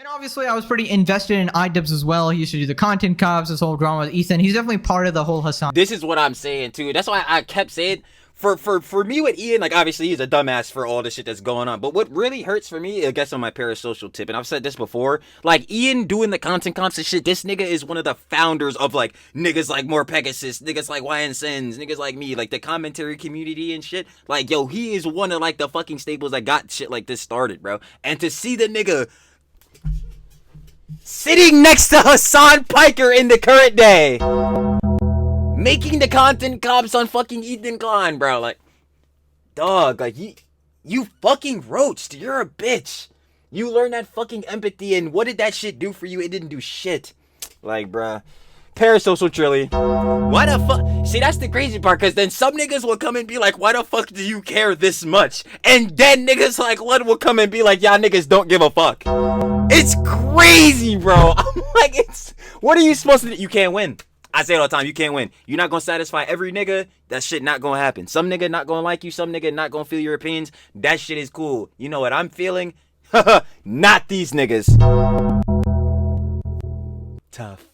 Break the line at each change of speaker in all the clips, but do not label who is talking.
And obviously, I was pretty invested in Idubbbz as well. He used to do the content cops, this whole drama with Ethan. He's definitely part of the whole Hasan.
This is what I'm saying too. That's why I kept saying, for me with Ian, like obviously he's a dumbass for all the shit that's going on. But what really hurts for me, I guess on my parasocial tip, and I've said this before, like Ian doing the content cops and shit, this nigga is one of the founders of like niggas like more Pegasus, niggas like YNSens, niggas like me, like the commentary community and shit. Like yo, he is one of like the fucking staples that got shit like this started, bro. And to see the nigga sitting next to Hasan Piker in the current day, making the content cops on fucking Ethan Klein, bro. Like, dog, like, you fucking roached. You're a bitch. You learned that fucking empathy, and what did that shit do for you? It didn't do shit. Like, bruh. Parasocial Trilly. Why the fuck? See, that's the crazy part, because then some niggas will come and be like, why the fuck do you care this much? And then niggas like Lud will come and be like, y'all niggas don't give a fuck. It's crazy, bro. I'm like, what are you supposed to do? You can't win. I say it all the time, you can't win. You're not gonna satisfy every nigga. That shit not gonna happen. Some nigga not gonna like you. Some nigga not gonna feel your opinions. That shit is cool. You know what I'm feeling? Not these niggas. Tough.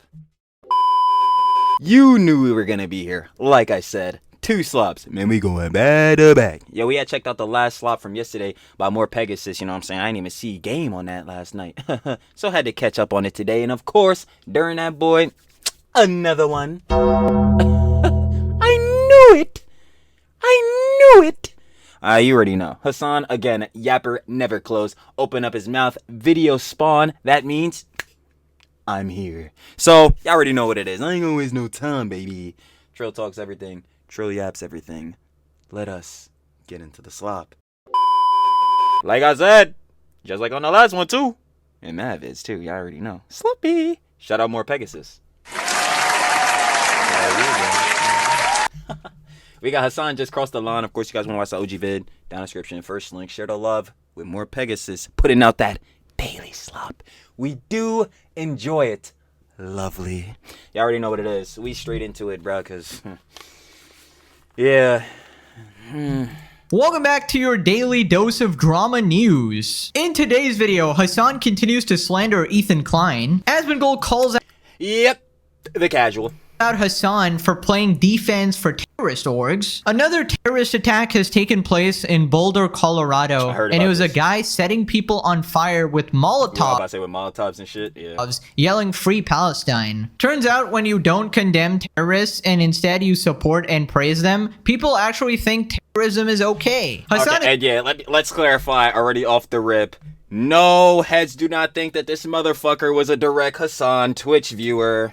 You knew we were gonna be here. Like I said, 2 slops. Man, we going back to back. Yo, we had checked out the last slop from yesterday by more Pegasus. You know what I'm saying? I didn't even see game on that last night. So I had to catch up on it today. And of course, during that boy, another one. I knew it. I knew it. You already know. Hasan, again, yapper, never close. Open up his mouth. Video spawn. That means I'm here. So, y'all already know what it is. I ain't gonna waste no time, baby. Trill talks everything. Trill yaps everything. Let us get into the slop. Like I said, just like on the last one, too. And Mav is, too. Y'all already know. Sloppy. Shout out more Pegasus. We got Hasan just crossed the line. Of course, you guys want to watch the OG vid. Down in the description. First link. Share the love with more Pegasus. Putting out that daily slop. We do enjoy it. Lovely. You already know what it is. We straight into it, bro, because... yeah.
Welcome back to your daily dose of drama news. In today's video, Hasan continues to slander Ethan Klein. Asmongold calls out...
Yep. The casual.
Hasan for playing defense for terrorist orgs. Another terrorist attack has taken place in Boulder, Colorado, and it was a guy setting people on fire with Molotovs.
Yeah, about to say with Molotovs and shit. Yeah.
Yelling "Free Palestine." Turns out when you don't condemn terrorists and instead you support and praise them, people actually think terrorism is okay. Hasan,
and yeah, let's clarify already off the rip. No, heads do not think that this motherfucker was a direct Hasan Twitch viewer.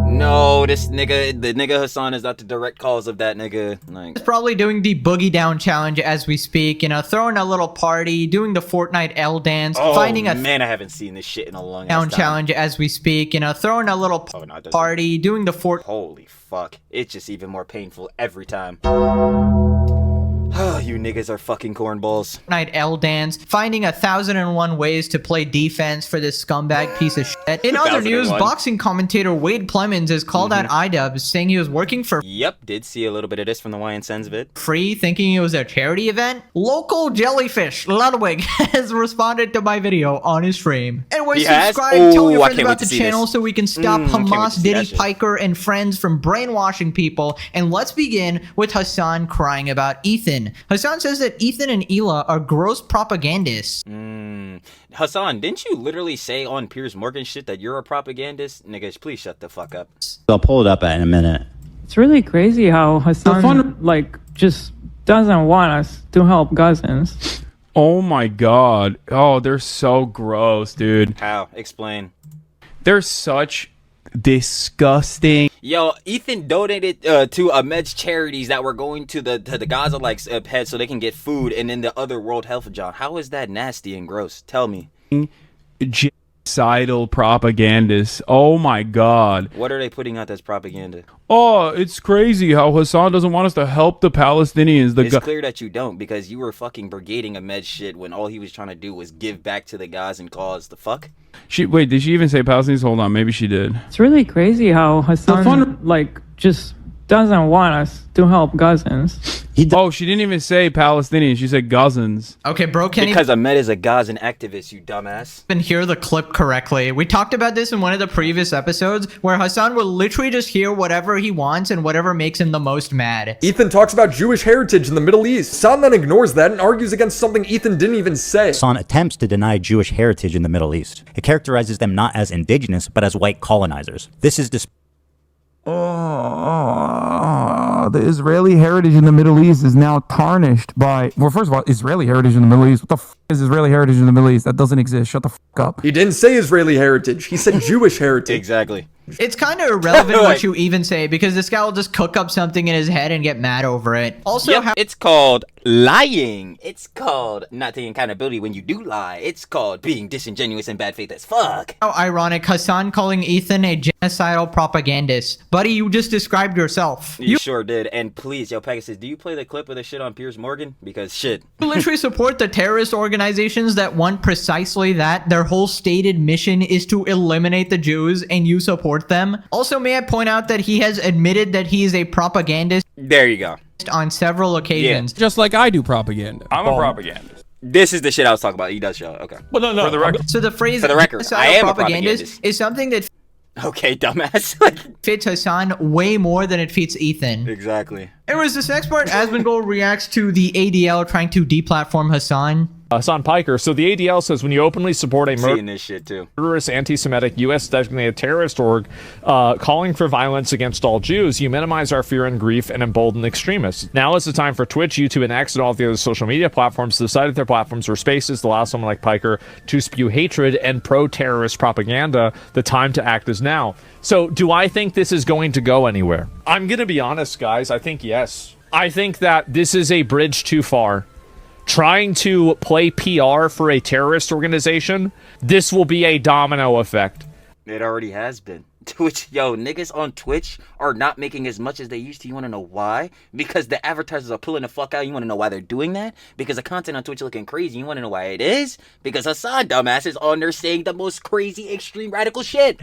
No, this nigga, the nigga Hasan is not the direct cause of that nigga. Like,
he's probably doing the boogie down challenge as we speak, you know, throwing a little party, doing the Fortnite L dance, finding a
man, I haven't seen this shit in a long
down challenge as we speak, you know, throwing a little party, doing the
Holy fuck, it's just even more painful every time. You niggas are fucking cornballs.
Fortnite L dance, finding 1,001 ways to play defense for this scumbag piece of shit. In other news, boxing commentator Wade Clemens has called out Idubbbz, saying he was working for
did see a little bit of this from the YNSens vid.
Free, thinking it was a charity event. Local jellyfish Ludwig has responded to my video on his stream. Anyway, subscribe, tell your friends about the channel so we can stop Hamas, Diddy, Piker, and friends from brainwashing people. And let's begin with Hasan crying about Ethan. Hasan says that Ethan and Hila are gross propagandists.
Hasan, didn't you literally say on Piers Morgan shit that you're a propagandist? Niggas, please shut the fuck up.
I'll pull it up in a minute.
It's really crazy how Hasan, like, just doesn't want us to help Gazans.
Oh my god. Oh, they're so gross, dude.
How? Explain.
They're such disgusting.
Yo, Ethan donated to Ahmed's charities that were going to the Gaza like head so they can get food, and then the other World Health John. How is that nasty and gross? Tell me.
Genocidal propagandists. Oh my god.
What are they putting out as propaganda?
Oh, it's crazy how Hasan doesn't want us to help the Palestinians.
It's clear that you don't, because you were fucking brigading Ahmed's shit when all he was trying to do was give back to the Gazan cause. The fuck?
Wait, did she even say Palestinians? Hold on, maybe she did.
It's really crazy how Hasan, like, just doesn't want us to help Gazans.
Oh, she didn't even say Palestinian. She said Gazans.
Okay, bro, can
Because Ahmed is a Gazan activist, you dumbass.
even hear the clip correctly. We talked about this in one of the previous episodes where Hasan will literally just hear whatever he wants and whatever makes him the most mad.
Ethan talks about Jewish heritage in the Middle East. Hasan then ignores that and argues against something Ethan didn't even say.
Hasan attempts to deny Jewish heritage in the Middle East. It characterizes them not as indigenous, but as white colonizers. This is
the Israeli heritage in the Middle East is now tarnished by, well, first of all, Israeli heritage in the Middle East. What the f is Israeli heritage in the Middle East? That doesn't exist. Shut the f up.
He didn't say Israeli heritage. He said Jewish heritage.
Exactly.
It's kind of irrelevant what you even say because this guy will just cook up something in his head and get mad over it. Also,
it's called lying. It's called not taking accountability when you do lie. It's called being disingenuous and bad faith as fuck.
how ironic, Hasan calling Ethan a genocidal propagandist. Buddy, you just described yourself.
You sure did. And please, yo, Pegasus, do you play the clip of the shit on Piers Morgan? Because shit.
You literally support the terrorist organizations that want precisely that. Their whole stated mission is to eliminate the Jews, and you support them. Also, may I point out that he has admitted that he is a propagandist
There you go.
on several occasions.
Just like I do propaganda.
I'm a propagandist.
This is the shit I was talking about. He does show. Okay.
Well, no.
For the record.
So the phrase
For the record,
genocidal
I am a
propagandist
propagandist.
is something that
Okay, dumbass. Like,
fits Hasan way more than it fits Ethan.
exactly.
Anyways, this next part, Asmongold reacts to the ADL trying to deplatform Hasan.
Hasan Piker. So the ADL says when you openly support a
Seeing this shit too.
murderous, anti-Semitic, U.S.-designated terrorist org calling for violence against all Jews, you minimize our fear and grief and embolden extremists. Now is the time for Twitch, YouTube, and X and all the other social media platforms to decide if their platforms or spaces to allow someone like Piker to spew hatred and pro-terrorist propaganda. The time to act is now. So do I think this is going to go anywhere? I'm going to be honest, guys. I think yes. I think that this is a bridge too far. Trying to play PR for a terrorist organization, this will be a domino effect.
It already has been. Twitch, yo, niggas on Twitch are not making as much as they used to. You want to know why? Because the advertisers are pulling the fuck out. You want to know why they're doing that? Because the content on Twitch looking crazy. You want to know why it is? Because Hasan dumbass is on there saying the most crazy, extreme, radical shit.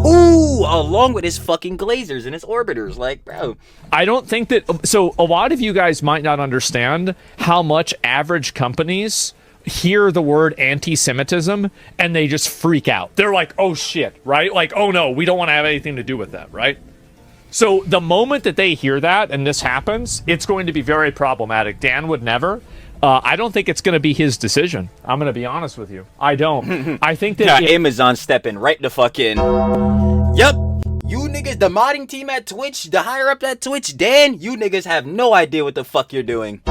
Ooh, along with his fucking glazers and his orbiters. Like, bro.
I don't think that... So, a lot of you guys might not understand how much average companies hear the word anti-Semitism and they just freak out. They're like, oh shit, right? Like, oh no, we don't want to have anything to do with that, right? So, the moment that they hear that and this happens, it's going to be very problematic. Dan would never... I don't think it's going to be his decision. I'm going to be honest with you. I don't. I think that...
Amazon stepping right the fuck in. Yup. You niggas, the modding team at Twitch, the higher up at Twitch, Dan, you niggas have no idea what the fuck you're doing.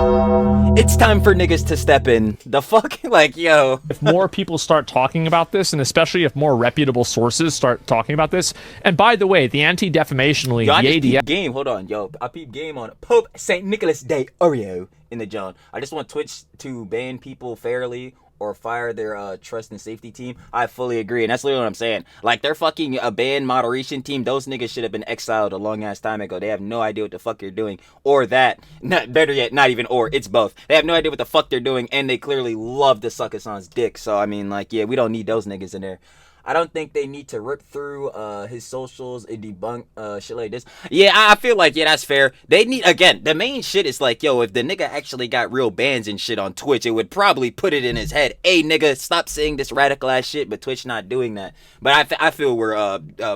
It's time for niggas to step in. The fuck? Like, yo.
If more people start talking about this, and especially if more reputable sources start talking about this, and by the way, the Anti-Defamation League,
Yo, I
the
just
ADL...
peep game. Hold on, yo. I peep game on Pope St. Nicholas Day Oreo in the John. I just want Twitch to ban people fairly or fire their trust and safety team. I fully agree, and that's literally what I'm saying. Like, their fucking ban moderation team, those niggas should have been exiled a long ass time ago. They have no idea what the fuck you're doing, or that. Better yet, not even or. It's both. They have no idea what the fuck they're doing, and they clearly love to suck Hasan's dick. So I mean, like, yeah, we don't need those niggas in there. I don't think they need to rip through his socials and debunk shit like this. Yeah, I feel like, yeah, that's fair. They need, again, the main shit is like, yo, if the nigga actually got real bans and shit on Twitch, it would probably put it in his head. Hey, nigga, stop saying this radical ass shit, but Twitch not doing that. But I feel where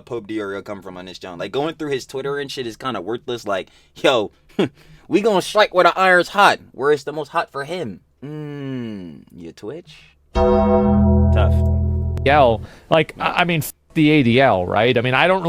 Pope Diorio come from on this, John. Like, going through his Twitter and shit is kind of worthless. Like, yo, we gonna strike where the iron's hot, where it's the most hot for him. You Twitch? Tough.
Like, I mean, the ADL, right? I mean, I don't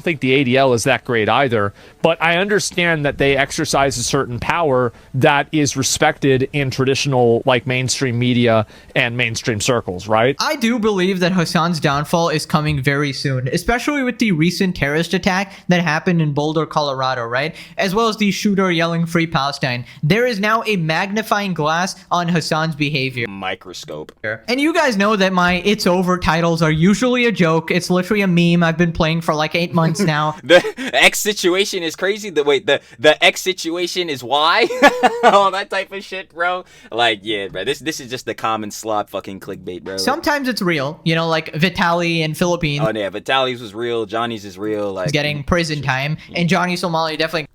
think the ADL is that great either, but I understand that they exercise a certain power that is respected in traditional, like, mainstream media and mainstream circles, right?
I do believe that Hasan's downfall is coming very soon, especially with the recent terrorist attack that happened in Boulder, Colorado, right? As well as the shooter yelling Free Palestine. There is now a magnifying glass on Hasan's behavior.
Microscope.
And you guys know that my It's Over titles are usually a joke, joke. It's literally a meme I've been playing for like 8 months now.
The X situation is crazy. The X situation is why? All that type of shit, bro. Like, yeah, bro. This is just the common slop fucking clickbait, bro.
Sometimes it's real. You know, like Vitaly in Philippines.
Oh, yeah. Vitaly's was real. Johnny's is real. Like,
getting prison time. And Johnny Somali definitely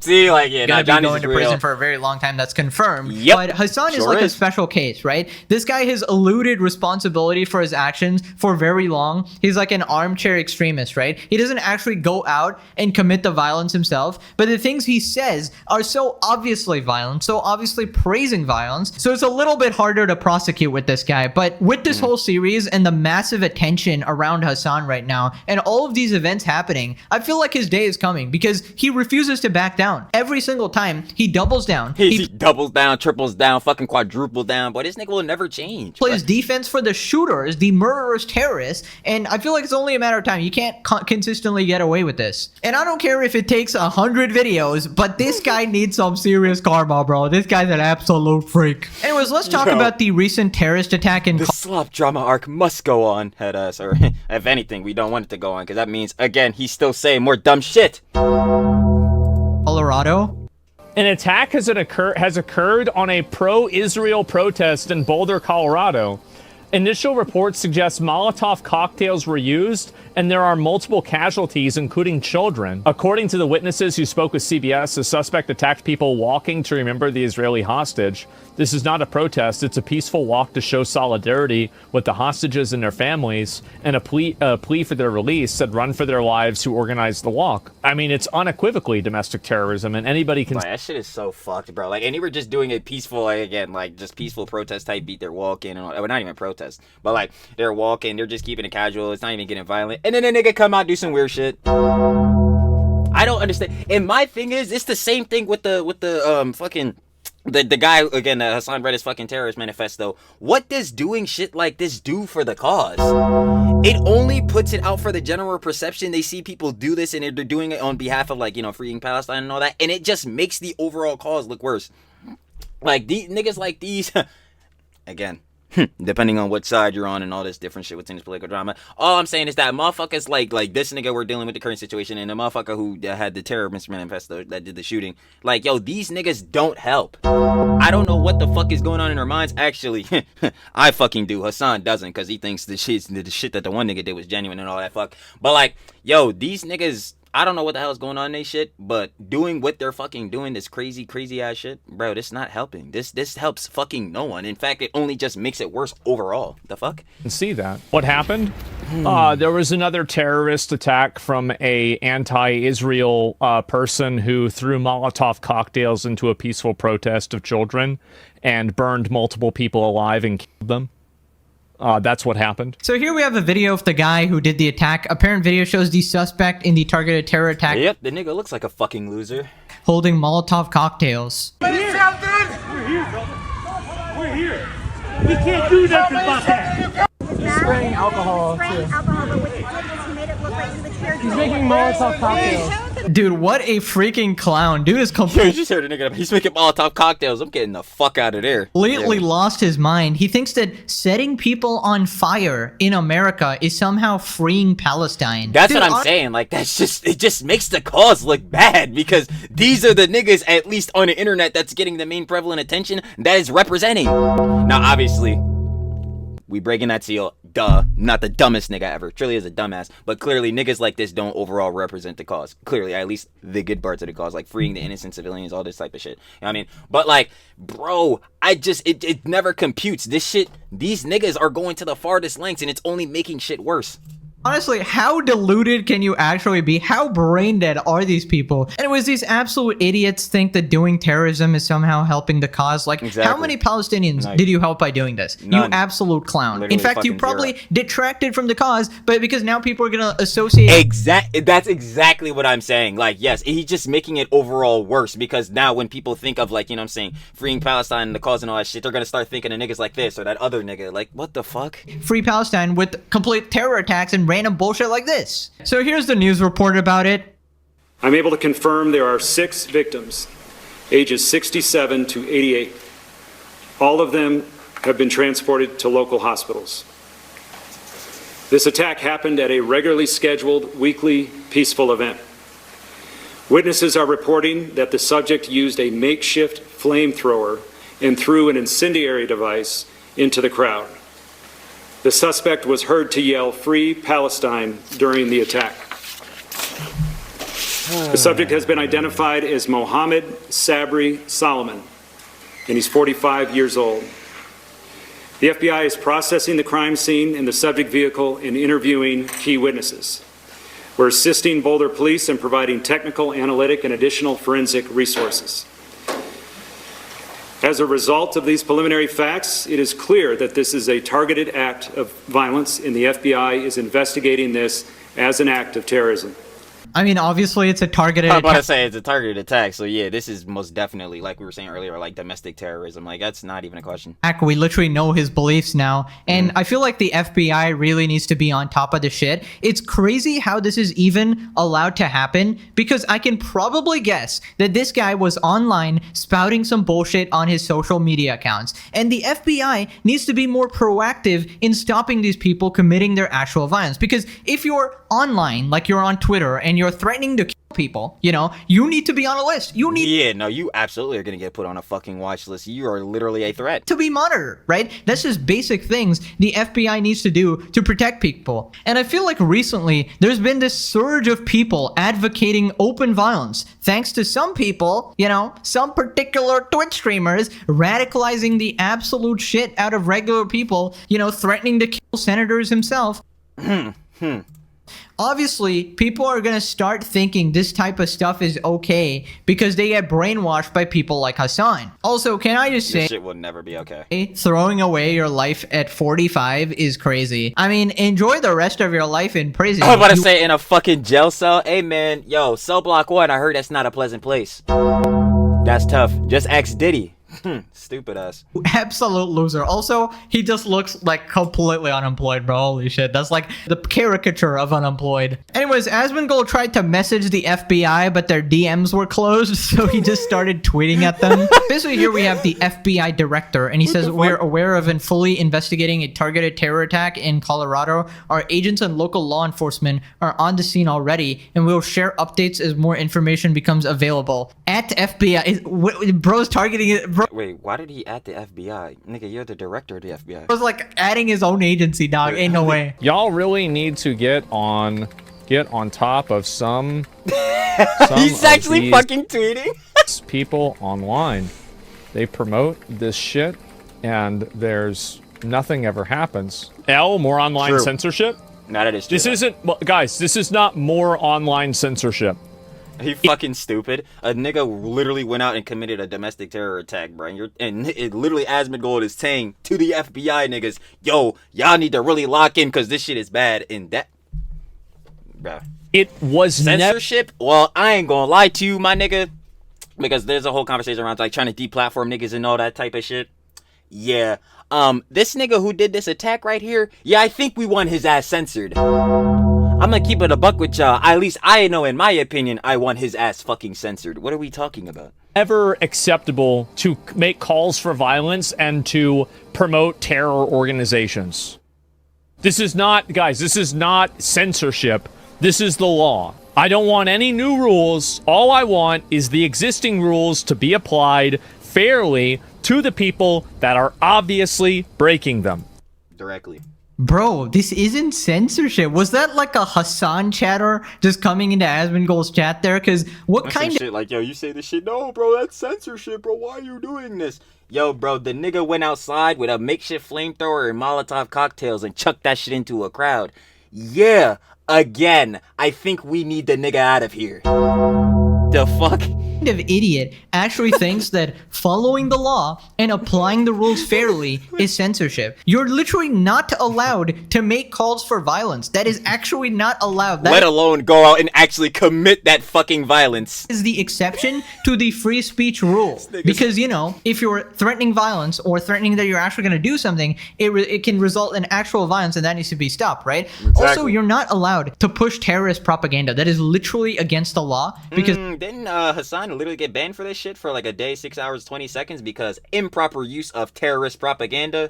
see, like, yeah,
gonna
no, Johnny's
be going
is
to
real.
prison for a very long time. That's confirmed.
Yep.
But Hasan is
Sure
like a
is.
special case, right? This guy has eluded responsibility for his actions for very long. He's like an armchair extremist, right? He doesn't actually go out and commit the violence himself, but the things he says are so obviously violent, so obviously praising violence. So it's a little bit harder to prosecute with this guy. But with this whole series and the massive attention around Hasan right now and all of these events happening, I feel like his day is coming because he refuses to back down. Every single time, he doubles down.
He doubles down, triples down, fucking quadruple down. Boy, this nigga will never change.
Plays defense for the shooters, the murderers, terrorists, and I feel like it's only a matter of time. You can't consistently get away with this. And I don't care if it takes 100 videos, but this guy needs some serious karma, bro. This guy's an absolute freak. Anyways, let's talk about the recent terrorist attack in
the slop drama arc must go on, head ass, or if anything, we don't want it to go on, because that means, again, he's still saying more dumb shit.
Colorado.
An attack has occurred on a pro-Israel protest in Boulder, Colorado. Initial reports suggest Molotov cocktails were used, and there are multiple casualties, including children. According to the witnesses who spoke with CBS, the suspect attacked people walking to remember the Israeli hostage. This is not a protest, it's a peaceful walk to show solidarity with the hostages and their families, and a plea for their release, said Run for Their Lives, who organized the walk. I mean, it's unequivocally domestic terrorism, and anybody can...
Like, that shit is so fucked, bro. Like, and they were just doing a peaceful, like, again, like, just peaceful protest type beat. They're walking, and all, well, not even protest, but, like, they're walking, they're just keeping it casual, it's not even getting violent, and then a nigga come out do some weird shit. I don't understand. And my thing is, it's the same thing with the fucking... The guy, again, Hasan read his fucking terrorist manifesto. What does doing shit like this do for the cause? It only puts it out for the general perception. They see people do this and they're doing it on behalf of, like, you know, freeing Palestine and all that. And it just makes the overall cause look worse. Like, these niggas like these, again, depending on what side you're on and all this different shit within this political drama. All I'm saying is that motherfuckers like this nigga we're dealing with the current situation and the motherfucker who had the terrorist manifesto that did the shooting. Like, yo, these niggas don't help. I don't know what the fuck is going on in their minds. Actually, I fucking do. Hasan doesn't, because he thinks the shit that the one nigga did was genuine and all that fuck. But, like, yo, these niggas... I don't know what the hell is going on in they shit, but doing what they're fucking doing, this crazy ass shit, bro, this not helping. This helps fucking no one. In fact, it only just makes it worse overall. The fuck?
See that. What happened? There was another terrorist attack from a anti-Israel person who threw Molotov cocktails into a peaceful protest of children and burned multiple people alive and killed them. That's what happened.
So here we have a video of the guy who did the attack. Apparent video shows the suspect in the targeted terror attack.
Yep, the nigga looks like a fucking loser.
Holding Molotov cocktails.
We're here, bro. We're here. We can't do nothing about that.
He's spraying alcohol, too.
But what he did was he made it look like he was here.
He's making Molotov cocktails.
Dude, what a freaking clown. Dude is
You
completely
just heard a nigga. He's making Molotov cocktails. I'm getting the fuck out of there.
lost his mind. He thinks that setting people on fire in America is somehow freeing Palestine.
That's what I'm saying. Like, that's just, it just makes the cause look bad, because these are the niggas, at least on the internet, that's getting the main prevalent attention that is representing. Now, obviously, we breaking that seal. Duh. Not the dumbest nigga ever. Trilly is a dumbass. But clearly, niggas like this don't overall represent the cause. Clearly, at least the good parts of the cause. Like freeing the innocent civilians, all this type of shit. You know what I mean? But like, bro, it never computes. This shit, these niggas are going to the farthest lengths and it's only making shit worse.
Honestly, how deluded can you actually be? How brain dead are these people? Anyways, these absolute idiots think that doing terrorism is somehow helping the cause. Like, how many Palestinians did you help by doing this?
None.
You absolute clown.
Literally
in fact, you
fucking
probably
zero.
detracted from the cause, but because now people are gonna associate...
That's exactly what I'm saying. Like, yes, he's just making it overall worse, because now when people think of, like, you know what I'm saying, freeing Palestine and the cause and all that shit, they're gonna start thinking of niggas like this or that other nigga. Like, what the fuck?
Free Palestine with complete terror attacks and random bullshit like this. So here's the news report about it.
I'm able to confirm there are 6 victims, ages 67 to 88. All of them have been transported to local hospitals. This attack happened at a regularly scheduled weekly peaceful event. Witnesses are reporting that the subject used a makeshift flamethrower and threw an incendiary device into the crowd. The suspect was heard to yell, "Free Palestine," during the attack. The subject has been identified as Mohammed Sabri Solomon, and he's 45 years old. The FBI is processing the crime scene and the subject vehicle and interviewing key witnesses. We're assisting Boulder police in providing technical, analytic, and additional forensic resources. As a result of these preliminary facts, it is clear that this is a targeted act of violence, and the FBI is investigating this as an act of terrorism.
I mean, obviously, it's a targeted
attack. I was about to say, it's a targeted attack. So, yeah, this is most definitely, like we were saying earlier, like domestic terrorism. Like, that's not even a question.
We literally know his beliefs now. And I feel like the FBI really needs to be on top of the shit. It's crazy how this is even allowed to happen, because I can probably guess that this guy was online spouting some bullshit on his social media accounts. And the FBI needs to be more proactive in stopping these people committing their actual violence. Because if you're online, like you're on Twitter, and you're threatening to kill people, you know, you need to be on a list. You need
you absolutely are gonna get put on a fucking watch list. You are literally a threat
to be monitored, right? That's just basic things the FBI needs to do to protect people. And I feel like recently there's been this surge of people advocating open violence, thanks to some people, you know, some particular Twitch streamers radicalizing the absolute shit out of regular people, you know, threatening to kill senators himself. Obviously, people are going to start thinking this type of stuff is okay because they get brainwashed by people like Hasan. Also, can I just say,
this shit will never be okay.
Throwing away your life at 45 is crazy. I mean, enjoy the rest of your life in prison.
I was about to say, in a fucking jail cell. Hey, man, yo, cell block 1, I heard that's not a pleasant place. That's tough. Just ask Diddy. Stupid ass.
Absolute loser. Also, he just looks like completely unemployed, bro. Holy shit. That's like the caricature of unemployed. Anyways, Asmongold tried to message the FBI, but their DMs were closed, so he just started tweeting at them. Basically, here we have the FBI director, and he says, "We're aware of and fully investigating a targeted terror attack in Colorado. Our agents and local law enforcement are on the scene already, and we'll share updates as more information becomes available." At FBI. Bro's targeting it. Bro.
Wait, why did he at the FBI? Nigga, you're the director of the FBI.
It was like adding his own agency, dog. Ain't no way.
Y'all really need to get on top of some
He's actually fucking tweeting.
People online. They promote this shit, and there's nothing ever happens. More online censorship?
No, that is true.
This isn't, well, guys, this is not more online censorship.
He fucking stupid. A nigga literally went out and committed a domestic terror attack, bro. And it literally, Asmongold is saying to the FBI niggas, yo, y'all need to really lock in because this shit is bad. And that, bro.
It was
censorship. Well, I ain't gonna lie to you, my nigga, because there's a whole conversation around like trying to deplatform niggas and all that type of shit. Yeah. This nigga who did this attack right here, yeah, I think we want his ass censored. I'm gonna keep it a buck with y'all. At least I know, in my opinion, I want his ass fucking censored. What are we talking about?
Ever acceptable to make calls for violence and to promote terror organizations. This is not, guys, this is not censorship. This is the law. I don't want any new rules. All I want is the existing rules to be applied fairly to the people that are obviously breaking them.
Directly.
Bro, this isn't censorship. Was that like a Hasan chatter just coming into Asmongold's chat there? Because what
that's
kind of
shit like, yo, you say this shit? No, bro, that's censorship, bro. Why are you doing this? Yo, bro, the nigga went outside with a makeshift flamethrower and Molotov cocktails and chucked that shit into a crowd. Yeah, again, I think we need the nigga out of here. The fuck?
Of idiot actually thinks that following the law and applying the rules fairly is censorship. You're literally not allowed to make calls for violence. That is actually not allowed.
Let alone go out and actually commit that fucking violence.
Is the exception to the free speech rule. Because, you know, if you're threatening violence or threatening that you're actually going to do something, it can result in actual violence, and that needs to be stopped, right? Exactly. Also, you're not allowed to push terrorist propaganda. That is literally against the law. Because
didn't Hasan literally get banned for this shit for like a day, 6 hours, 20 seconds because improper use of terrorist propaganda?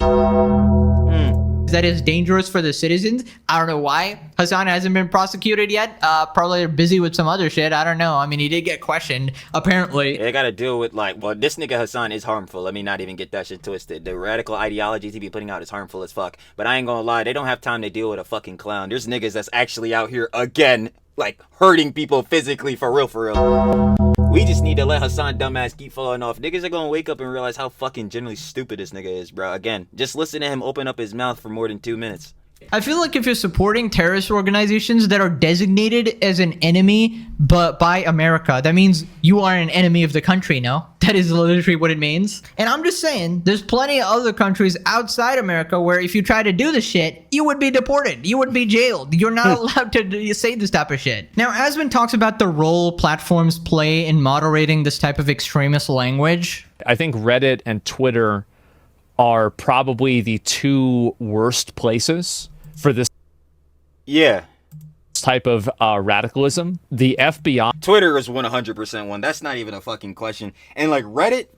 that is dangerous for the citizens. I don't know why Hasan hasn't been prosecuted yet. Probably they're busy with some other shit. I don't know. I mean, he did get questioned, apparently.
They gotta deal with, like, well, this nigga Hasan is harmful. Let me not even get that shit twisted. The radical ideologies he be putting out is harmful as fuck. But I ain't gonna lie, they don't have time to deal with a fucking clown. There's niggas that's actually out here, again, like, hurting people physically, for real, for real. We just need to let Hasan dumbass keep falling off. Niggas are gonna wake up and realize how fucking generally stupid this nigga is, bro. Again, just listen to him open up his mouth for more than 2 minutes.
I feel like if you're supporting terrorist organizations that are designated as an enemy but by America, that means you are an enemy of the country, no? That is literally what it means. And I'm just saying, there's plenty of other countries outside America where if you try to do this shit, you would be deported. You would be jailed. You're not allowed to say this type of shit. Now, Asman talks about the role platforms play in moderating this type of extremist language.
I think Reddit and Twitter are probably the two worst places for this type of radicalism. The FBI,
Twitter is 100% one. That's not even a fucking question. And like Reddit,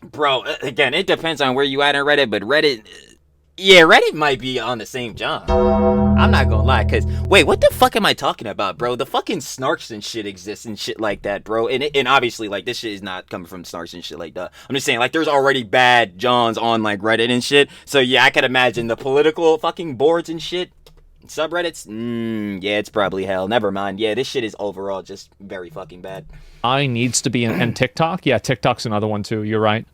bro, again, it depends on where you at in Reddit, but Reddit, yeah, Reddit might be on the same job. I'm not gonna lie, cause wait, what the fuck am I talking about, bro? The fucking snarks and shit exists and shit like that, bro. And obviously, like, this shit is not coming from snarks and shit like that. I'm just saying, like, there's already bad Johns on like Reddit and shit. So yeah, I could imagine the political fucking boards and shit. Subreddits? Yeah, it's probably hell. Never mind. Yeah, this shit is overall just very fucking bad.
needs to be in TikTok. Yeah, TikTok's another one too. You're right.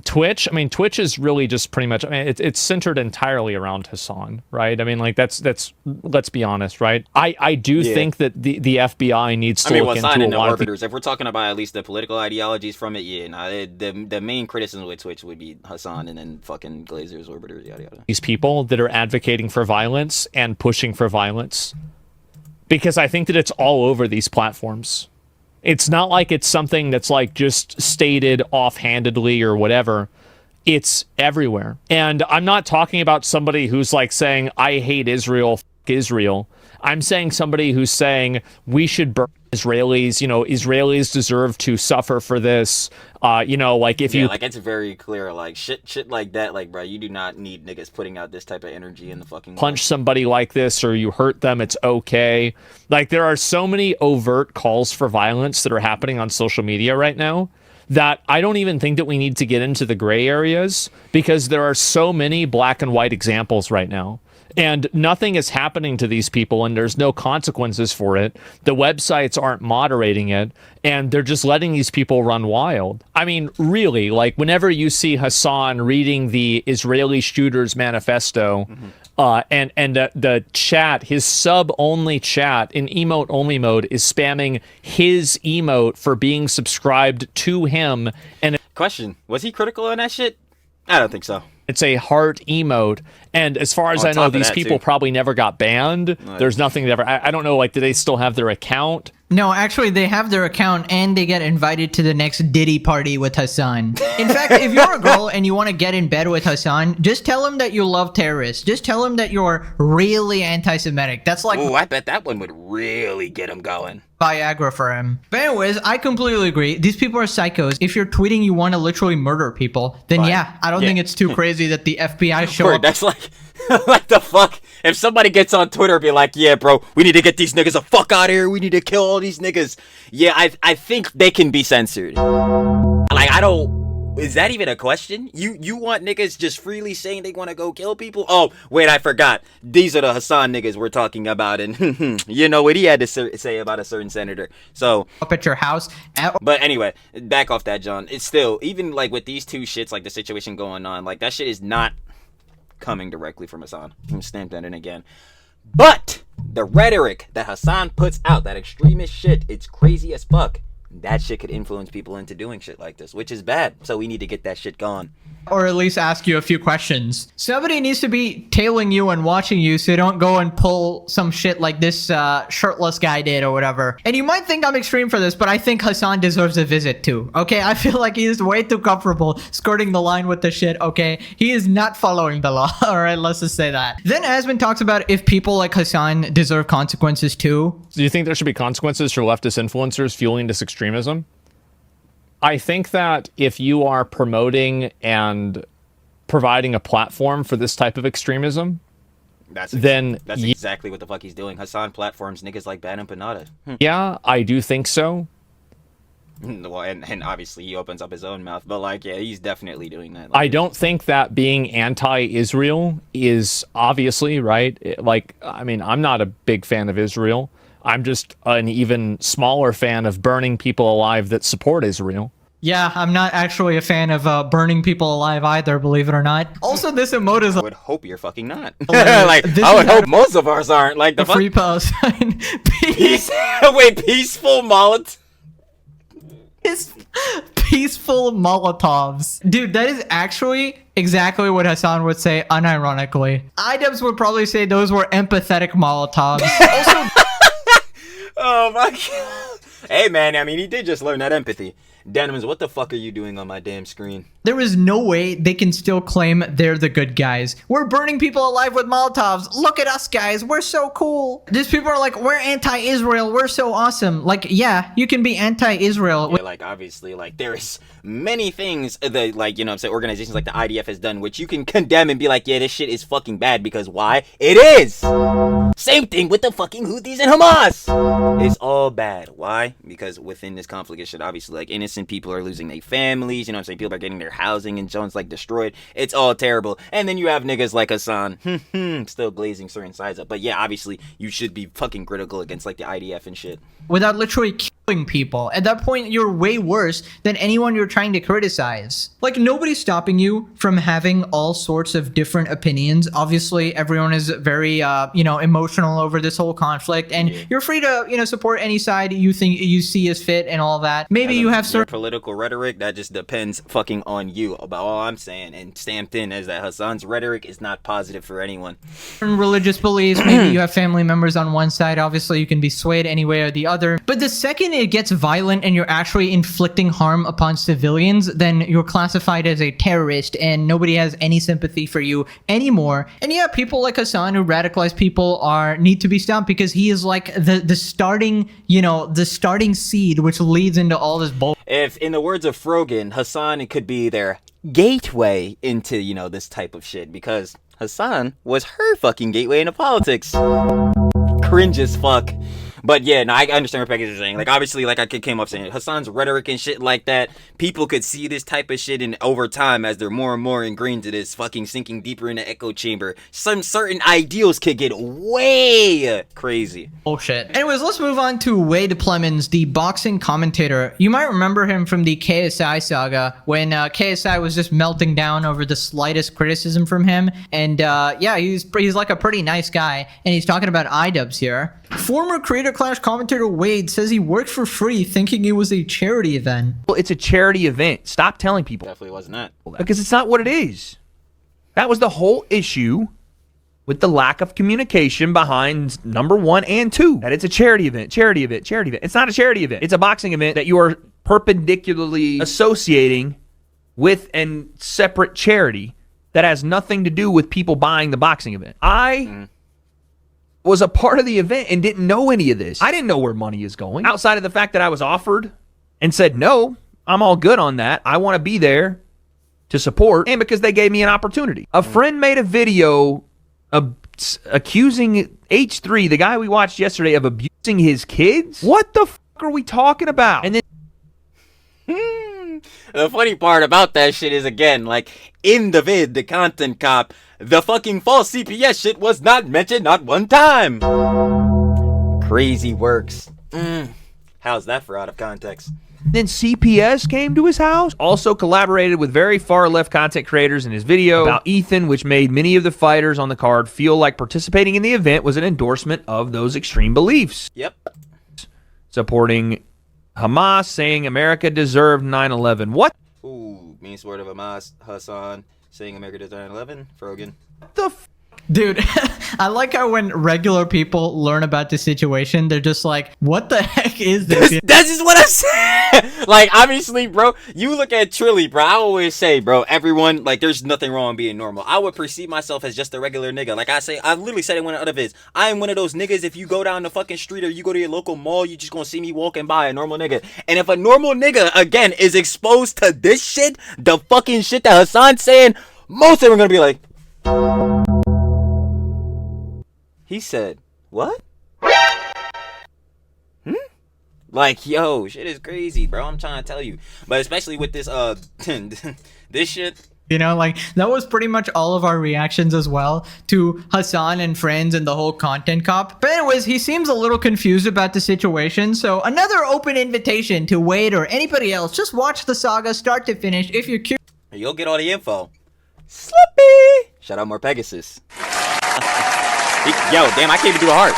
Twitch. I mean, Twitch is really just pretty much. I mean, it's centered entirely around Hasan, right? I mean, like that's. Let's be honest, right? I do think that the FBI needs to look into a lot of
orbiters. If we're talking about at least the political ideologies from it, yeah, nah, the main criticism with Twitch would be Hasan and then fucking Glazers, orbiters, yada yada.
These people that are advocating for violence and pushing for violence, because I think that it's all over these platforms. It's not like it's something that's like just stated offhandedly or whatever. It's everywhere. And I'm not talking about somebody who's like saying, I hate Israel, f*** Israel. I'm saying somebody who's saying we should burn Israelis, you know, Israelis deserve to suffer for this. You know, like if you
like, it's very clear, like shit like that, like, bro, you do not need niggas putting out this type of energy in the fucking
punch somebody like this or you hurt them, it's okay. Like, there are so many overt calls for violence that are happening on social media right now that I don't even think that we need to get into the gray areas, because there are so many black and white examples right now. And nothing is happening to these people, and there's no consequences for it. The websites aren't moderating it, and they're just letting these people run wild. I mean, really, like, whenever you see Hasan reading the Israeli Shooters Manifesto, and the chat, his sub-only chat in emote-only mode is spamming his emote for being subscribed to him. And
question, was he critical on that shit? I don't think so.
It's a heart emote, and as far as I know, these people probably never got banned. There's nothing that ever. I don't know. Like, do they still have their account?
No, actually, they have their account, and they get invited to the next Diddy party with Hasan. In fact, if you're a girl and you want to get in bed with Hasan, just tell him that you love terrorists. Just tell him that you're really anti-Semitic. That's like,
ooh, I bet that one would really get him going.
Viagra for him. But anyways, I completely agree. These people are psychos. If you're tweeting you want to literally murder people, then yeah, I don't think it's too crazy that the FBI show up.
That's like, like the fuck? If somebody gets on Twitter and be like, yeah, bro, we need to get these niggas the fuck out of here. We need to kill all these niggas. Yeah, I think they can be censored. Like, I don't... Is that even a question? You want niggas just freely saying they want to go kill people? Oh, wait, I forgot. These are the Hasan niggas we're talking about, and you know what he had to say about a certain senator. So
up at your house.
But anyway, back off that, John. It's still, even like with these two shits, like the situation going on, like that shit is not coming directly from Hasan. I'm stamped that in again. But the rhetoric that Hasan puts out, that extremist shit, it's crazy as fuck. That shit could influence people into doing shit like this, which is bad. So we need to get that shit gone.
Or at least ask you a few questions. Somebody needs to be tailing you and watching you so you don't go and pull some shit like this shirtless guy did or whatever. And you might think I'm extreme for this, but I think Hasan deserves a visit too, okay? I feel like he is way too comfortable skirting the line with the shit, okay? He is not following the law, alright? Let's just say that. Then Asman talks about if people like Hasan deserve consequences too.
Do you think there should be consequences for leftist influencers fueling this extremism? I think that if you are promoting and providing a platform for this type of extremism,
That's
then
exactly what the fuck he's doing. Hasan platforms niggas like Bad Empanada.
Yeah, I do think so.
Well, and obviously he opens up his own mouth, but like, yeah, he's definitely doing that.
I don't think that being anti-Israel is obviously right. Like, I mean, I'm not a big fan of Israel. I'm just an even smaller fan of burning people alive that support Israel.
Yeah, I'm not actually a fan of burning people alive either, believe it or not. Also, this emote is...
I would hope you're fucking not. Like, I would hope most of ours aren't. Like, the
free Palestine.
Wait, peaceful Molotov?
Peaceful Molotovs. Dude, that is actually exactly what Hasan would say, unironically. Idubbbz would probably say those were empathetic Molotovs. Also...
Oh my god. Hey man, I mean, he did just learn that empathy. Denims, what the fuck are you doing on my damn screen?
There is no way they can still claim they're the good guys. We're burning people alive with Molotovs. Look at us, guys. We're so cool. These people are like, we're anti-Israel. We're so awesome. Like, yeah, you can be anti-Israel.
Yeah, like, obviously, like, there's many things that, like, you know what I'm saying, organizations like the IDF has done, which you can condemn and be like, yeah, this shit is fucking bad, because why? It is! Same thing with the fucking Houthis and Hamas! It's all bad. Why? Because within this conflict, it should obviously, like, innocent people are losing their families, you know what I'm saying, people are getting their housing and Jones like destroyed. It's all terrible. And then you have niggas like Hasan still glazing certain sides up. But yeah, obviously you should be fucking critical against like the IDF and shit
without literally killing people. At that point, you're way worse than anyone you're trying to criticize. Like, nobody's stopping you from having all sorts of different opinions. Obviously, everyone is very you know, emotional over this whole conflict, and you're free to, you know, support any side you think you see as fit and all that. Maybe you have certain
political rhetoric that just depends fucking on you, about all I'm saying, and stamped in as that Hasan's rhetoric is not positive for anyone.
Religious beliefs, maybe you have family members on one side, obviously you can be swayed any way or the other. But the second it gets violent and you're actually inflicting harm upon civilians, then you're classified as a terrorist and nobody has any sympathy for you anymore. And yeah, people like Hasan who radicalize people need to be stopped, because he is like the starting, you know, the starting seed which leads into all this bull.
If, in the words of Frogan, Hasan could be their gateway into, you know, this type of shit, because Hasan was her fucking gateway into politics. Cringe as fuck. But yeah, no, I understand what Pegasus is saying. Like, obviously, like I came up saying, Hasan's rhetoric and shit like that, people could see this type of shit, and over time, as they're more and more ingrained to this, fucking sinking deeper in the echo chamber, some certain ideals could get way crazy.
Bullshit. Anyways, let's move on to Wade Plemons, the boxing commentator. You might remember him from the KSI saga, when KSI was just melting down over the slightest criticism from him. And yeah, he's like a pretty nice guy, and he's talking about Idubbbz here. Former Creator Clash commentator Wade says he worked for free thinking it was a charity event.
Well, it's a charity event. Stop telling people.
Definitely wasn't that.
Because it's not what it is. That was the whole issue with the lack of communication behind number 1 and 2. That it's a charity event, charity event, charity event. It's not a charity event. It's a boxing event that you are perpendicularly associating with a separate charity that has nothing to do with people buying the boxing event. I was a part of the event and didn't know any of this. I didn't know where money is going. Outside of the fact that I was offered and said, no, I'm all good on that. I want to be there to support, and because they gave me an opportunity. A friend made a video accusing H3, the guy we watched yesterday, of abusing his kids. What the fuck are we talking about? And then
the funny part about that shit is, again, like, in the vid, the content cop, the fucking false CPS shit was not mentioned not one time. Crazy works. How's that for out of context?
Then CPS came to his house. Also collaborated with very far left content creators in his video about Ethan, which made many of the fighters on the card feel like participating in the event was an endorsement of those extreme beliefs.
Yep.
Supporting Hamas, saying America deserved 9/11. What?
Ooh, means word of Hamas, Hasan, saying America deserved 9/11, Frogan.
What the f?
Dude, I like how when regular people learn about the situation, they're just like, what the heck is this?
That's just what I said. Like, obviously, bro, you look at Trilly, bro, I always say, bro, everyone, like, there's nothing wrong with being normal. I would perceive myself as just a regular nigga. Like I say, I literally said it one of the vids. I am one of those niggas, if you go down the fucking street or you go to your local mall, you just gonna see me walking by, a normal nigga. And if a normal nigga, again, is exposed to this shit, the fucking shit that Hasan's saying, most of them are gonna be like, He said, what? Like, yo, shit is crazy, bro. I'm trying to tell you. But especially with this, this shit.
You know, like, that was pretty much all of our reactions as well to Hasan and friends and the whole content cop. But anyways, he seems a little confused about the situation. So another open invitation to Wade or anybody else. Just watch the saga start to finish if you're curious.
You'll get all the info. Slippy! Shout out more Pegasus. Yo, damn, I can't even do a heart.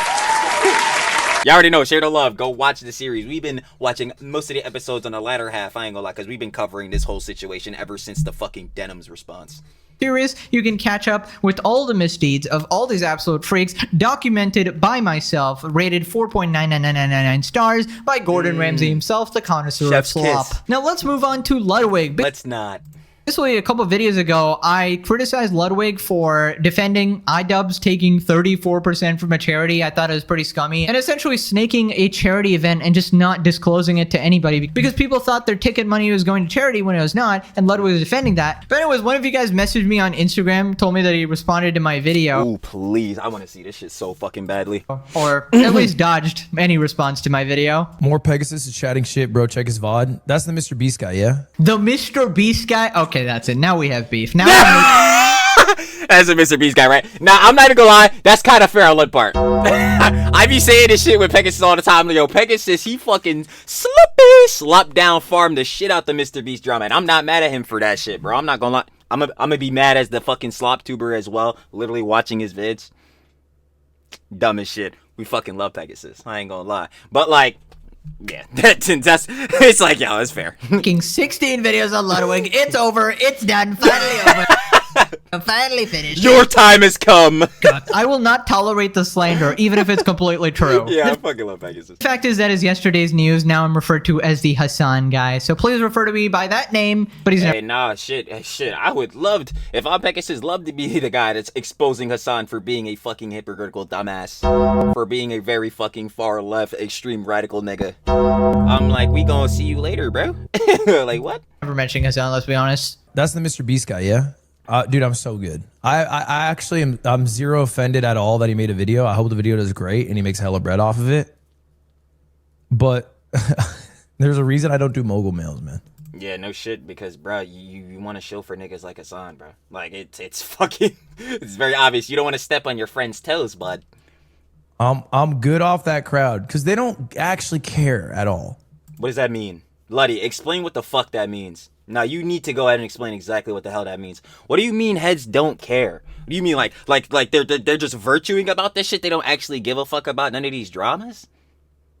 Y'all already know, share the love. Go watch the series. We've been watching most of the episodes on the latter half. I ain't gonna lie, because we've been covering this whole situation ever since the fucking Denim's response.
Curious, you can catch up with all the misdeeds of all these absolute freaks, documented by myself, rated 4.99999 stars by Gordon Ramsay himself, the connoisseur of slop. Kiss. Now let's move on to Ludwig.
Let's not.
Basically, a couple videos ago, I criticized Ludwig for defending Idubbbz taking 34% from a charity. I thought it was pretty scummy. And essentially snaking a charity event and just not disclosing it to anybody because people thought their ticket money was going to charity when it was not, and Ludwig was defending that. But anyways, one of you guys messaged me on Instagram, told me that he responded to my video.
Ooh, please. I want to see this shit so fucking badly.
Or at least dodged any response to my video.
More Pegasus is chatting shit, bro. Check his VOD. That's the Mr. Beast guy, yeah?
The Mr. Beast guy? Okay, that's it. Now we have beef. Now
That's a Mr. Beast guy, right? Now, I'm not even gonna lie. That's kind of fair on Lud part. I be saying this shit with Pegasus all the time. Yo, Pegasus, he fucking slop down farm the shit out the Mr. Beast drama. And I'm not mad at him for that shit, bro. I'm not gonna lie. I'm gonna be mad as the fucking slop tuber as well. Literally watching his vids. Dumb as shit. We fucking love Pegasus. I ain't gonna lie. But like, yeah, that's it's like, yo, it's fair.
Making 16 videos on Ludwig. It's over. It's done. Finally over. I'm finally finished.
Your time has come.
God, I will not tolerate the slander, even if it's completely true.
Yeah, I fucking love Pegasus.
The fact is that is yesterday's news. Now I'm referred to as the Hasan guy. So please refer to me by that name. But he's
hey, nah, shit. I would love to, if I'm Pegasus, love to be the guy that's exposing Hasan for being a fucking hypocritical dumbass, for being a very fucking far left, extreme radical nigga. I'm like, we gonna see you later, bro. Like what?
Never mentioning Hasan. Let's be honest.
That's the Mr. Beast guy, yeah. Dude, I'm so good. I actually I'm zero offended at all that he made a video. I hope the video does great and he makes hella bread off of it. But there's a reason I don't do mogul mails, man.
Yeah, no shit, because bro, you want to show for niggas like Hasan, bro. Like it's fucking, it's very obvious. You don't want to step on your friend's toes, bud.
I'm good off that crowd because they don't actually care at all.
What does that mean? Luddy, explain what the fuck that means. Now you need to go ahead and explain exactly what the hell that means. What do you mean heads don't care? What do you mean like they're just virtuing about this shit? They don't actually give a fuck about none of these dramas?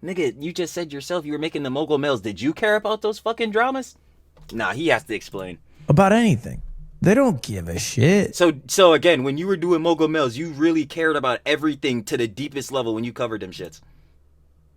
Nigga, you just said yourself you were making the mogul mails. Did you care about those fucking dramas? Nah, he has to explain.
About anything. They don't give a shit.
So again, when you were doing mogul mails, you really cared about everything to the deepest level when you covered them shits.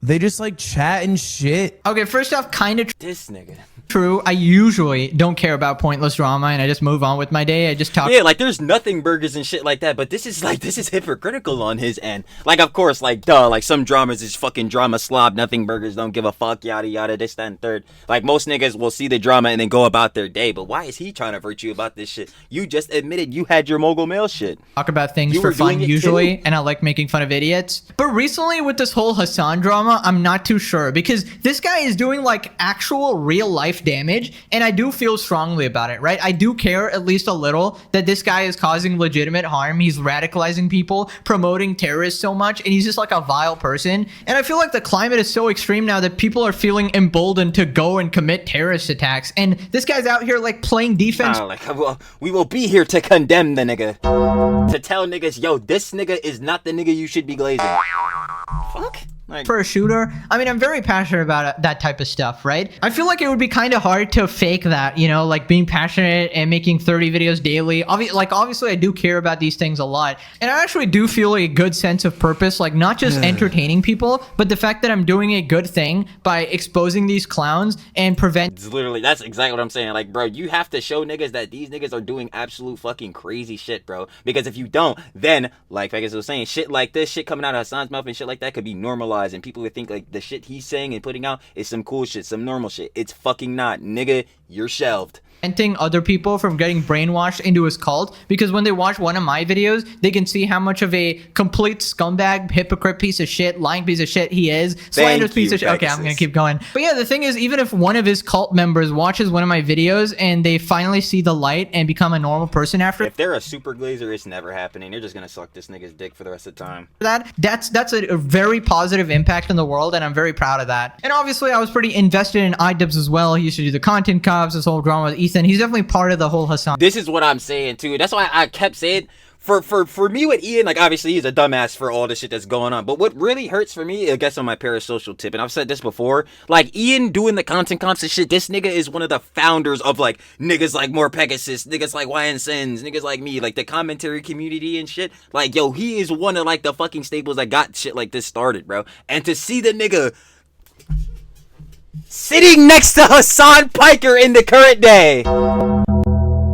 They just like chat and shit.
Okay, first off, kind of
this nigga.
True. I usually don't care about pointless drama and I just move on with my day. I just talk.
Yeah, like there's nothing burgers and shit like that, but this is hypocritical on his end. Like, of course, like, duh, like some dramas is fucking drama slob, nothing burgers, don't give a fuck, yada yada, this, that, and third. Like, most niggas will see the drama and then go about their day, but why is he trying to virtue about this shit? You just admitted you had your mogul mail shit.
Talk about things for fun usually, and I like making fun of idiots. But recently with this whole Hasan drama, I'm not too sure because this guy is doing like actual real life damage, and I do feel strongly about it, right? I do care at least a little that this guy is causing legitimate harm. He's radicalizing people, promoting terrorists so much, and he's just like a vile person. And I feel like the climate is so extreme now that people are feeling emboldened to go and commit terrorist attacks, and this guy's out here like playing defense.
We will be here to condemn the nigga, to tell niggas, yo, this nigga is not the nigga you should be glazing. Fuck. Like,
for a shooter. I mean, I'm very passionate about that type of stuff, right? I feel like it would be kind of hard to fake that, you know, like being passionate and making 30 videos daily. Obviously, I do care about these things a lot. And I actually do feel a good sense of purpose, like not just entertaining people, but the fact that I'm doing a good thing by exposing these clowns and
it's literally, that's exactly what I'm saying. Like, bro, you have to show niggas that these niggas are doing absolute fucking crazy shit, bro. Because if you don't, then, like Pegasus was saying, shit like this, shit coming out of Hasan's mouth and shit like that could be normalized. And people would think like the shit he's saying and putting out is some cool shit, some normal shit. It's fucking not. Nigga, you're shelved.
preventing other people from getting brainwashed into his cult, because when they watch one of my videos, they can see how much of a complete scumbag, hypocrite piece of shit, lying piece of shit he is, slanderous piece of shit. Okay, I'm gonna keep going. But yeah, the thing is, even if one of his cult members watches one of my videos and they finally see the light and become a normal person after,
if they're a super glazer, it's never happening. They're just gonna suck this nigga's dick for the rest of the time.
That's a very positive impact in the world, and I'm very proud of that. And obviously, I was pretty invested in Idubbbz as well. He used to do the content cops, this whole drama with Ethan. He's definitely part of the whole Hasan.
This is what I'm saying too. That's why I kept saying, for me with Ian, like, obviously he's a dumbass for all the shit that's going on. But what really hurts for me, I guess, on my parasocial tip, and I've said this before, like, Ian doing the content comps and shit, this nigga is one of the founders of, like, niggas like more Pegasus, niggas like YNSens, niggas like me, like the commentary community and shit. Like, yo, he is one of, like, the fucking staples that got shit like this started, bro. And to see the nigga sitting next to Hasan Piker in the current day,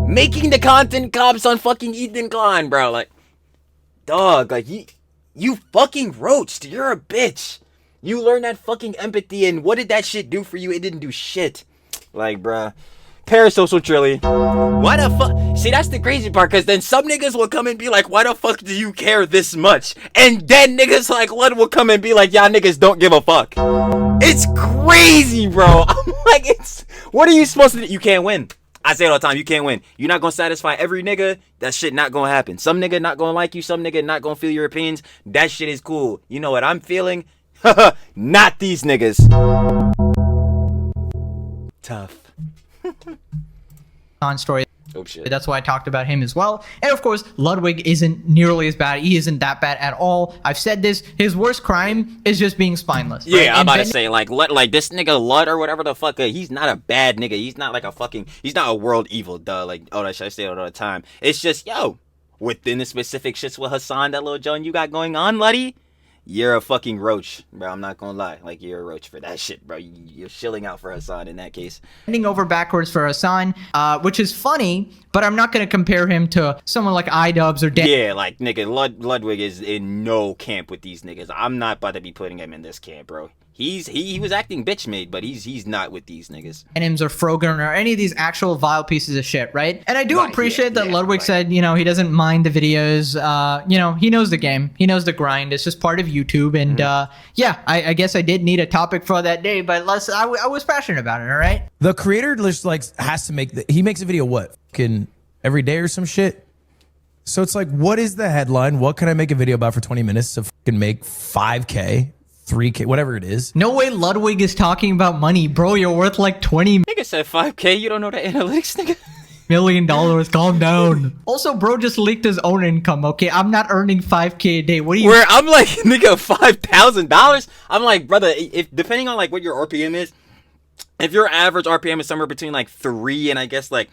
making the content cops on fucking Ethan Klein, bro. Like, dog, like, you fucking roached. You're a bitch. You learned that fucking empathy, and what did that shit do for you? It didn't do shit. Like, bruh. Parasocial Trilly. Why the fuck? See, that's the crazy part, because then some niggas will come and be like, why the fuck do you care this much? And then niggas like Lud will come and be like, y'all niggas don't give a fuck. It's crazy, bro. I'm like, what are you supposed to do? You can't win. I say it all the time, you can't win. You're not gonna satisfy every nigga. That shit not gonna happen. Some nigga not gonna like you. Some nigga not gonna feel your opinions. That shit is cool. You know what I'm feeling? Not these niggas. Tough.
Story.
Oh shit.
That's why I talked about him as well. And of course, Ludwig isn't nearly as bad. He isn't that bad at all. I've said this. His worst crime is just being spineless. Right?
Yeah, I'm about to say, like this nigga Lud or whatever the fuck. He's not a bad nigga. He's not like a fucking. He's not a world evil. Duh. Like, oh, that shit I say it all the time. It's just, yo, within the specific shits with Hasan, that little John you got going on, Luddy, you're a fucking roach, bro. I'm not gonna lie. Like, you're a roach for that shit, bro. You're shilling out for Hasan in that case.
Bending over backwards for Hasan, which is funny, but I'm not gonna compare him to someone like Idubbbz or Dan.
Yeah, like, nigga, Ludwig is in no camp with these niggas. I'm not about to be putting him in this camp, bro. He was acting bitch made, but he's not with these niggas.
Anims or Frogan or any of these actual vile pieces of shit, right? And I do appreciate that Ludwig said, you know, he doesn't mind the videos. You know, he knows the game. He knows the grind. It's just part of YouTube. And yeah, I guess I did need a topic for that day, but I was passionate about it, all right?
The creator just like has to make he makes a video what? Fucking every day or some shit? So it's like, what is the headline? What can I make a video about for 20 minutes to fucking make 5K? 3K, whatever it is.
No way Ludwig is talking about money, bro. You're worth like 20
nigga said 5K. You don't know the analytics, nigga.
$1 million. Calm down. Also, bro just leaked his own income. Okay, I'm not earning 5K a day. What do you?
Where I'm like, nigga, $5,000. I'm like, brother, if depending on like what your RPM is, if your average RPM is somewhere between like 3 and I guess like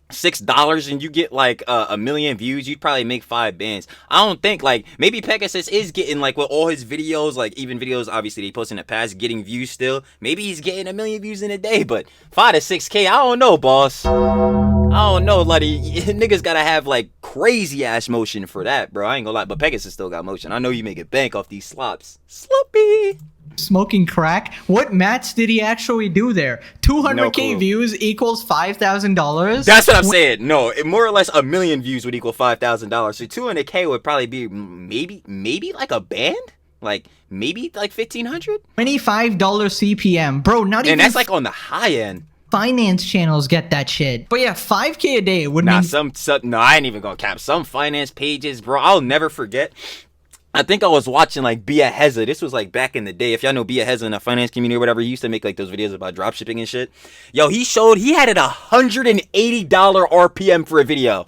$6 and you get like a million views, you'd probably make 5 bands. I don't think, like, maybe Pegasus is getting, like, with all his videos, like even videos obviously they post in the past, getting views still. Maybe he's getting 1 million views in a day, but 5 to 6K, I don't know, boss. I don't know, Luddy. Niggas gotta have like crazy ass motion for that, bro. I ain't gonna lie, but Pegasus still got motion. I know you make a bank off these slops. Sloppy.
Smoking crack? What match did he actually do there? 200K views equals $5,000?
That's what I'm saying. No, more or less 1 million views would equal $5,000. So 200K would probably be maybe like a band? Like maybe like 1,500?
$25 CPM. Bro, not even.
And that's like on the high end.
Finance channels get that shit. But yeah, 5K a day would mean.
No, I ain't even gonna cap. Some finance pages, bro, I'll never forget. I think I was watching like Bia Heza. This was like back in the day. If y'all know Bia Heza in the finance community or whatever, he used to make like those videos about dropshipping and shit. Yo, he had it $180 RPM for a video.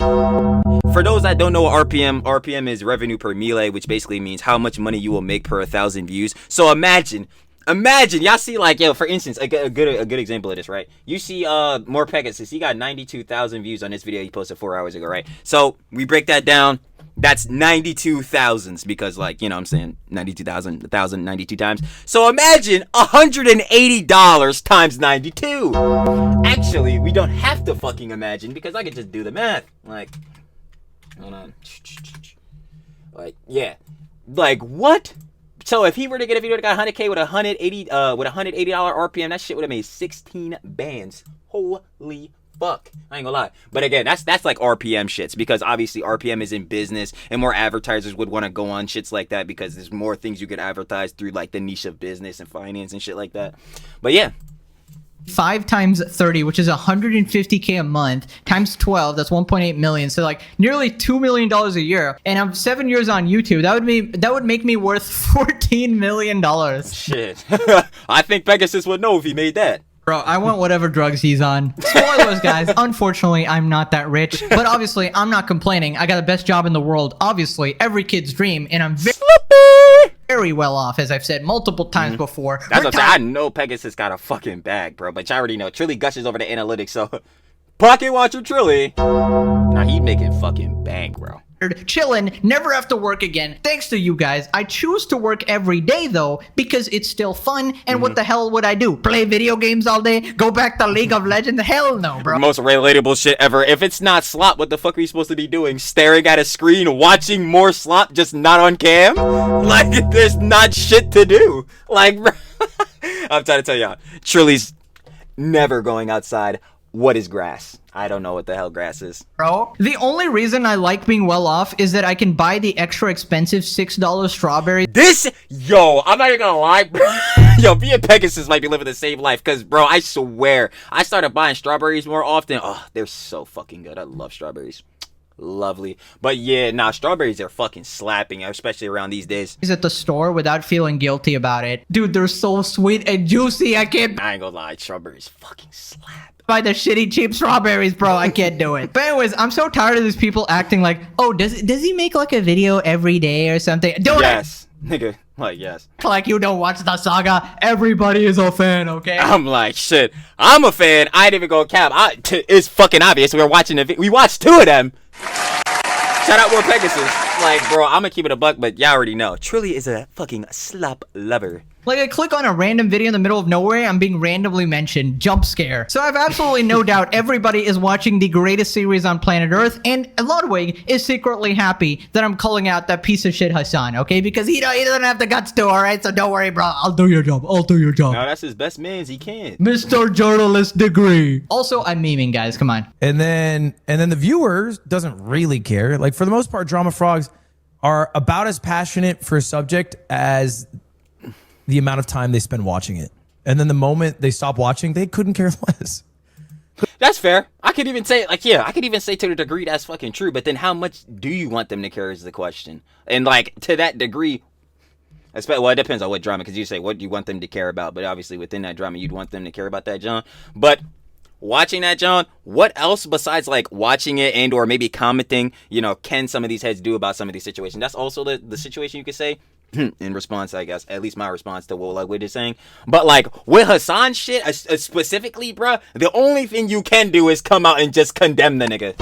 For those that don't know what RPM is revenue per melee, which basically means how much money you will make per 1,000 views. So imagine, y'all see like, yo, for instance, a good example of this, right? You see more Pegasus. He got 92,000 views on this video he posted 4 hours ago, right? So we break that down. That's 92,000s because, like, you know what I'm saying, 92,000, 1,000, 92 times. So imagine $180 times 92. Actually, we don't have to fucking imagine because I can just do the math. Like, hold on. Like, yeah. Like, what? So if he were to get a video that got 100K with $180 RPM, that shit would have made 16 bands. Holy fuck. I ain't gonna lie. But again, that's like RPM shits, because obviously RPM is in business and more advertisers would want to go on shits like that because there's more things you could advertise through like the niche of business and finance and shit like that. But yeah.
5 times 30, which is 150K a month, times 12, that's 1.8 million. So like nearly $2 million a year. And I'm 7 years on YouTube. That would make me worth $14 million.
Shit. I think Pegasus would know if he made that.
Bro, I want whatever drugs he's on. Spoilers, guys. Unfortunately, I'm not that rich. But obviously, I'm not complaining. I got the best job in the world. Obviously, every kid's dream. And I'm very well off, as I've said multiple times before.
That's what I'm saying. I know Pegasus got a fucking bag, bro. But you already know. Trilly gushes over the analytics, so... Pocket watcher Trilly. Nah, he making fucking bank, bro.
Chillin', never have to work again. Thanks to you guys. I choose to work every day though, because it's still fun. And what the hell would I do? Play video games all day? Go back to League of Legends? Hell no, bro.
Most relatable shit ever. If it's not slop, what the fuck are you supposed to be doing? Staring at a screen, watching more slop, just not on cam? Like, there's not shit to do. Like, bro. I'm trying to tell y'all, Trilly's never going outside. What is grass? I don't know what the hell grass is.
Bro, the only reason I like being well off is that I can buy the extra expensive $6 strawberry.
Yo, I'm not even gonna lie, bro. Yo, me and Pegasus might be living the same life, because, bro, I swear, I started buying strawberries more often. Oh, they're so fucking good. I love strawberries. Lovely. But yeah, nah, strawberries are fucking slapping, especially around these days.
At the store without feeling guilty about it. Dude, they're so sweet and juicy. I ain't
gonna lie, strawberries fucking slap.
Buy the shitty cheap strawberries, bro. I can't do it. But anyways, I'm so tired of these people acting like, oh, does he make like a video every day or something?
Yes, nigga, like yes.
Like you don't watch the saga. Everybody is a fan, okay?
I'm like, shit. I'm a fan. I didn't even go cap. It's fucking obvious. We were watching we watched 2 of them. Shout out more Pegasus. Like, bro, I'm gonna keep it a buck, but y'all already know. Trilly is a fucking slop lover.
Like, I click on a random video in the middle of nowhere, I'm being randomly mentioned. Jump scare. So I have absolutely no doubt everybody is watching the greatest series on planet Earth, and Ludwig is secretly happy that I'm calling out that piece of shit Hasan, okay? Because he doesn't have the guts to, alright? So don't worry, bro. I'll do your job. I'll do your job.
No, that's his best man's. He can't.
Mr. Journalist degree. Also, I'm memeing, guys. Come on.
And then the viewers doesn't really care. Like, for the most part, drama frogs are about as passionate for a subject as the amount of time they spend watching it. And then the moment they stop watching, they couldn't care less.
That's fair. I could even say, like, yeah, I could even say to the degree that's fucking true. But then how much do you want them to care is the question. And, like, to that degree, well, it depends on what drama, because you say, what do you want them to care about? But obviously, within that drama, you'd want them to care about that, John. But watching that, John, what else besides, like, watching it and or maybe commenting, you know, can some of these heads do about some of these situations? That's also the situation you could say. In response, I guess, at least my response to what Ludwig is saying. But like with Hasan shit specifically, bruh, the only thing you can do is come out and just condemn the nigga.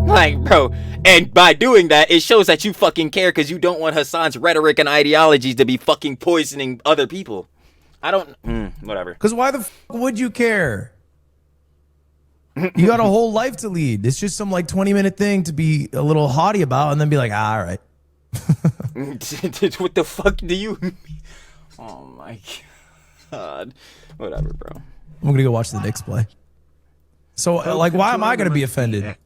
Like, bro, and by doing that, it shows that you fucking care, because you don't want Hasan's rhetoric and ideologies to be fucking poisoning other people. I don't, whatever.
Because why the fuck would you care? You got a whole life to lead. It's just some like 20-minute thing to be a little haughty about and then be like, all right.
What the fuck do you mean? Oh my god. Whatever, bro.
I'm gonna go watch the Knicks play. So like, why am I gonna be offended?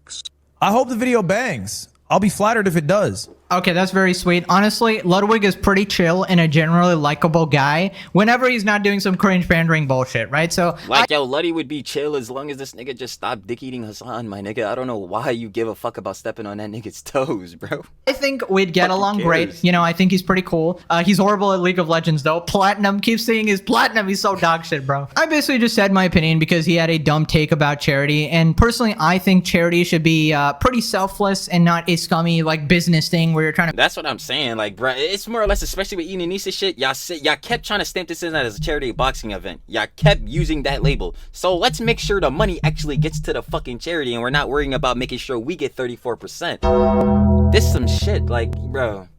I hope the video bangs. I'll be flattered if it does.
Okay, that's very sweet. Honestly, Ludwig is pretty chill and a generally likable guy whenever he's not doing some cringe pandering bullshit, right? So,
like, yo, Luddy would be chill as long as this nigga just stopped dick eating Hasan, my nigga. I don't know why you give a fuck about stepping on that nigga's toes, bro.
I think we'd get along great. You know, I think he's pretty cool. He's horrible at League of Legends, though. Platinum, keep seeing his platinum. He's so dog shit, bro. I basically just said my opinion because he had a dumb take about charity. And personally, I think charity should be pretty selfless and not a scummy, like, business thing where you're trying to...
That's what I'm saying. Like, bro, it's more or less, especially with Indonesia shit, y'all kept trying to stamp this in as a charity boxing event. Y'all kept using that label. So let's make sure the money actually gets to the fucking charity and we're not worrying about making sure we get 34%. This some shit, like, bro.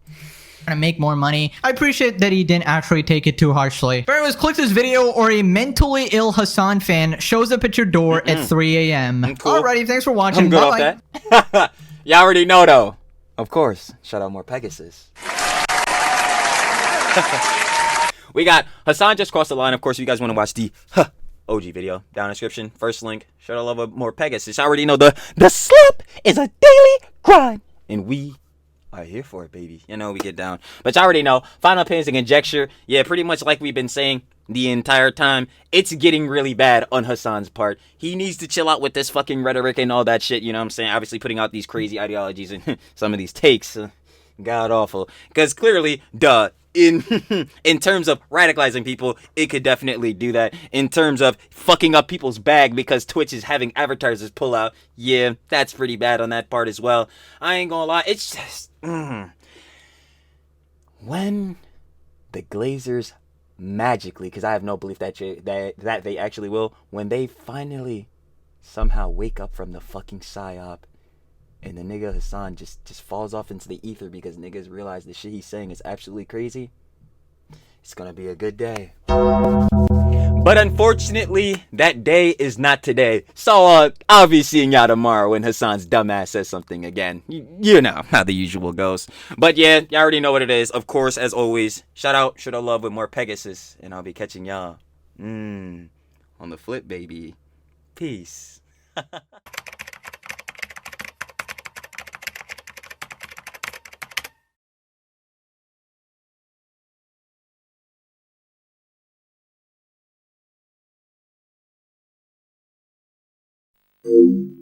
To make more money. I appreciate that he didn't actually take it too harshly. But anyways, click this video or a mentally ill Hasan fan shows up at your door at 3 a.m.
Cool.
Alrighty, thanks for watching.
I'm good off that. Y'all already know though. Of course. Shout out more Pegasus. We got Hasan just crossed the line. Of course, if you guys want to watch the OG video down in the description. First link. Should I love a more Pegasus? I already know the slop is a daily grind, and we are here for it, baby. You know we get down. But you already know. Final opinions and conjecture. Yeah, pretty much like we've been saying the entire time. It's getting really bad on Hasan's part. He needs to chill out with this fucking rhetoric and all that shit. You know what I'm saying? Obviously putting out these crazy ideologies and some of these takes. God awful. Because clearly, in terms of radicalizing people, it could definitely do that. In terms of fucking up people's bag because Twitch is having advertisers pull out, yeah, that's pretty bad on that part as well. I ain't gonna lie, it's just when the Glazers magically, because I have no belief that they actually will, when they finally somehow wake up from the fucking psyop and the nigga Hasan just falls off into the ether because niggas realize the shit he's saying is absolutely crazy, it's gonna be a good day. But unfortunately, that day is not today. So I'll be seeing y'all tomorrow when Hasan's dumbass says something again. You know how the usual goes. But yeah, y'all already know what it is. Of course, as always, shout out, should I love with more Pegasus, and I'll be catching y'all on the flip, baby. Peace.
Thank you.